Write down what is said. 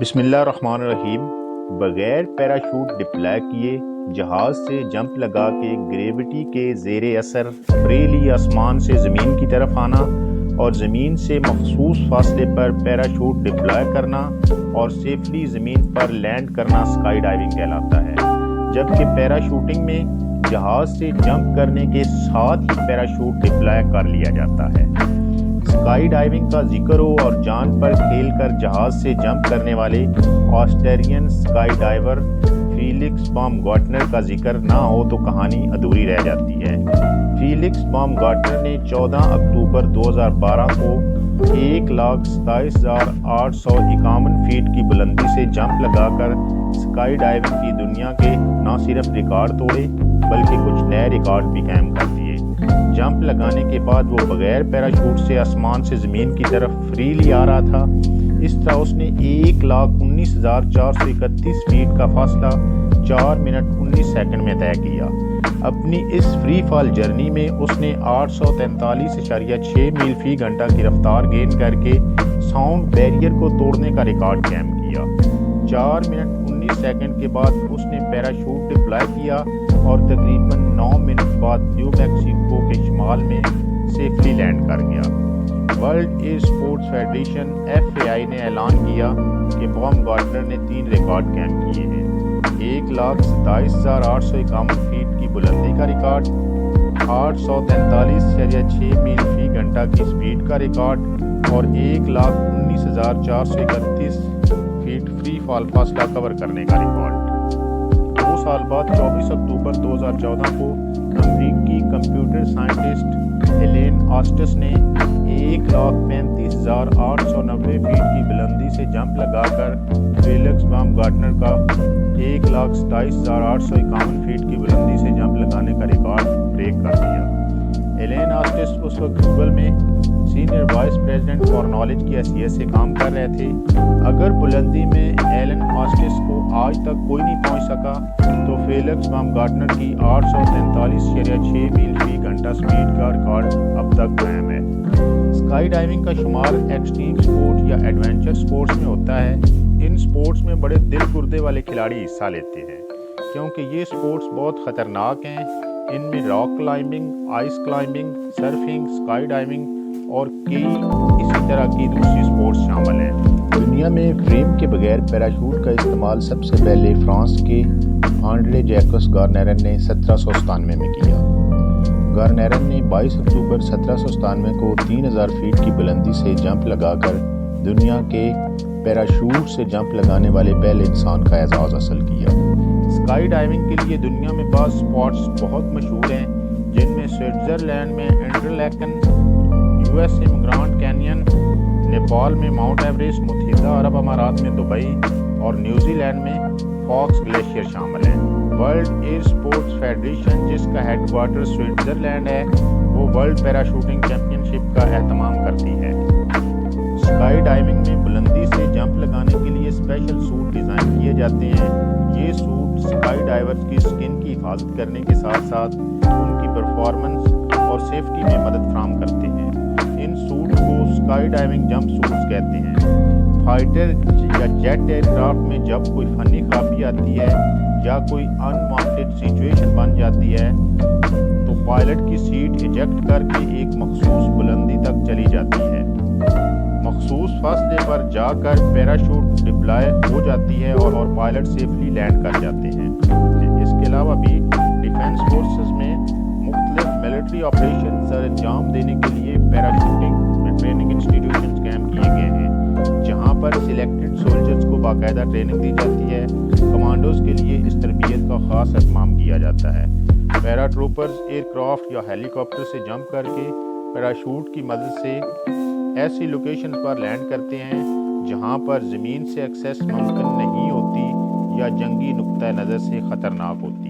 بسم اللہ الرحمن الرحیم۔ بغیر پیراشوٹ ڈپلائے کیے جہاز سے جمپ لگا کے گریوٹی کے زیر اثر فریلی آسمان سے زمین کی طرف آنا اور زمین سے مخصوص فاصلے پر پیراشوٹ ڈپلائے کرنا اور سیفلی زمین پر لینڈ کرنا اسکائی ڈائیونگ کہلاتا ہے، جبکہ پیراشوٹنگ میں جہاز سے جمپ کرنے کے ساتھ ہی پیراشوٹ ڈپلائے کر لیا جاتا ہے۔ اسکائی ڈائیونگ کا ذکر ہو اور جان پر کھیل کر جہاز سے جمپ کرنے والے Australian sky driver Felix Baumgartner کا ذکر نہ ہو تو کہانی ادھوری رہ جاتی ہے۔ فیلکس بامگارٹنر نے 14 اکتوبر 2012 کو 1,27,851 فیٹ کی بلندی سے جمپ لگا کر اسکائی ڈائیونگ کی دنیا کے نہ صرف ریکارڈ توڑے بلکہ کچھ نئے ریکارڈ بھی قائم کر دیے۔ جمپ لگانے کے بعد وہ بغیر پیراشوٹ سے آسمان سے زمین کی طرف فریلی آ رہا تھا۔ اس طرح اس نے 1,19,431 فیٹ کا فاصلہ 4 منٹ 19 سیکنڈ میں طے کیا۔ اپنی اس فری فال جرنی میں اس نے 843.6 میل فی گھنٹہ کی رفتار گین کر کے ساؤنڈ بیریئر کو توڑنے کا ریکارڈ قائم کیا۔ 4 منٹ 19 سیکنڈ کے بعد اس نے پیراشوٹ ڈپلائے کیا اور تقریباً 9 منٹ بعد نیو میکسیکو کے شمال میں سیفلی لینڈ کر گیا۔ World air sports federation FAI نے اعلان کیا کہ بامگارٹنر نے 3 ریکارڈ قائم کیے ہیں: 1,27,851 فیٹ کی بلندی کا ریکارڈ، 843.6 میل فی گھنٹہ کی سپیڈ کا ریکارڈ اور 1,19,431 فیٹ فری فال فاصلہ کور کرنے کا ریکارڈ۔ 2 سال بعد 24 اکتوبر 2014 کو امریکی کمپیوٹر سائنٹسٹ ایلین آسٹس نے 1,35,890 فیٹ کی بلندی سے جمپ لگا کر فیلکس بامگارٹنر کا 1,27,851 فیٹ کی بلندی سے جمپ لگانے کا ریکارڈ بریک کر دیا۔ ایلین آسٹس اس وقت گوگل میں senior vice president for knowledge کی حیثیت سے کام کر رہے تھے۔ اگر بلندی میں ایلن آسٹس کو آج تک کوئی نہیں پہنچ سکا تو فیلکس بامگارٹنر کی 843.6 میل فی گھنٹہ سپیڈ کا ریکارڈ اب تک قائم ہے۔ اسکائی ڈائیونگ کا شمار ایکسٹریم سپورٹ یا ایڈونچر سپورٹس میں ہوتا ہے۔ ان سپورٹس میں بڑے دل گردے والے کھلاڑی حصہ لیتے ہیں کیونکہ یہ سپورٹس بہت خطرناک ہیں۔ ان میں rock climbing, ice climbing, surfing, sky diving اور کئی اسی طرح کی دوسری سپورٹس شامل ہیں۔ دنیا میں فریم کے بغیر پیراشوٹ کا استعمال سب سے پہلے فرانس کے آنڈرے جیکس گارنیرن نے 1797 میں کیا۔ گارنیرن نے 22 اکتوبر 1797 کو 3,000 فیٹ کی بلندی سے جمپ لگا کر دنیا کے پیراشوٹ سے جمپ لگانے والے پہلے انسان کا اعزاز حاصل کیا۔ اسکائی ڈائیونگ کے لیے دنیا میں بعض اسپاٹس بہت مشہور ہیں، جن میں سوئٹزرلینڈ میں انٹرلیکن، USA میں گرانڈ کینین، نیپال میں ماؤنٹ ایوریسٹ، متحدہ عرب امارات میں دبئی اور نیوزی لینڈ میں فاکس گلیشیئر شامل ہیں۔ ورلڈ ایئر سپورٹس فیڈریشن، جس کا ہیڈ کوارٹر سوئٹزرلینڈ ہے، وہ ورلڈ پیراشوٹنگ چیمپئن شپ کا اہتمام کرتی ہے۔ اسکائی ڈائیونگ میں بلندی سے جمپ لگانے کے لیے اسپیشل سوٹ ڈیزائن کیے جاتے ہیں۔ یہ سوٹ اسکائی ڈائیورز کی سکن کی حفاظت کرنے کے ساتھ ساتھ ان کی پرفارمنس اور سیفٹی میں مدد فراہم کرتے ہیں۔ ان سوٹ کو اسکائی ڈائیونگ جمپ سوٹس کہتے ہیں۔ فائٹر یا جیٹ ایئر کرافٹ میں جب کوئی فنی خرابی آتی ہے یا کوئی ان وانٹڈ سچویشن بن جاتی ہے تو پائلٹ کی سیٹ ایجیکٹ کر کے ایک مخصوص بلندی تک چلی جاتی ہے۔ مخصوص فاصلے پر جا کر پیراشوٹ ڈپلائے ہو جاتی ہے اور پائلٹ سیفلی لینڈ کر جاتے ہیں۔ اس کے علاوہ بھی ڈیفنس فورسز میں مختلف ملٹری آپریشن سر انجام دینے کے لیے پیراشوٹنگ ٹریننگ انسٹیٹیوشنز قائم کیے گئے ہیں، جہاں پر سلیکٹڈ سولجرز کو باقاعدہ ٹریننگ دی جاتی ہے۔ کمانڈوز کے لیے اس تربیت کا خاص اہتمام کیا جاتا ہے۔ پیرا ٹروپرز ایئر کرافٹ یا ہیلی کاپٹر سے جمپ کر کے پیراشوٹ کی مدد سے ایسی لوکیشن پر لینڈ کرتے ہیں جہاں پر زمین سے ایکسیس ممکن نہیں ہوتی یا جنگی نقطہ نظر سے خطرناک ہوتی ہے۔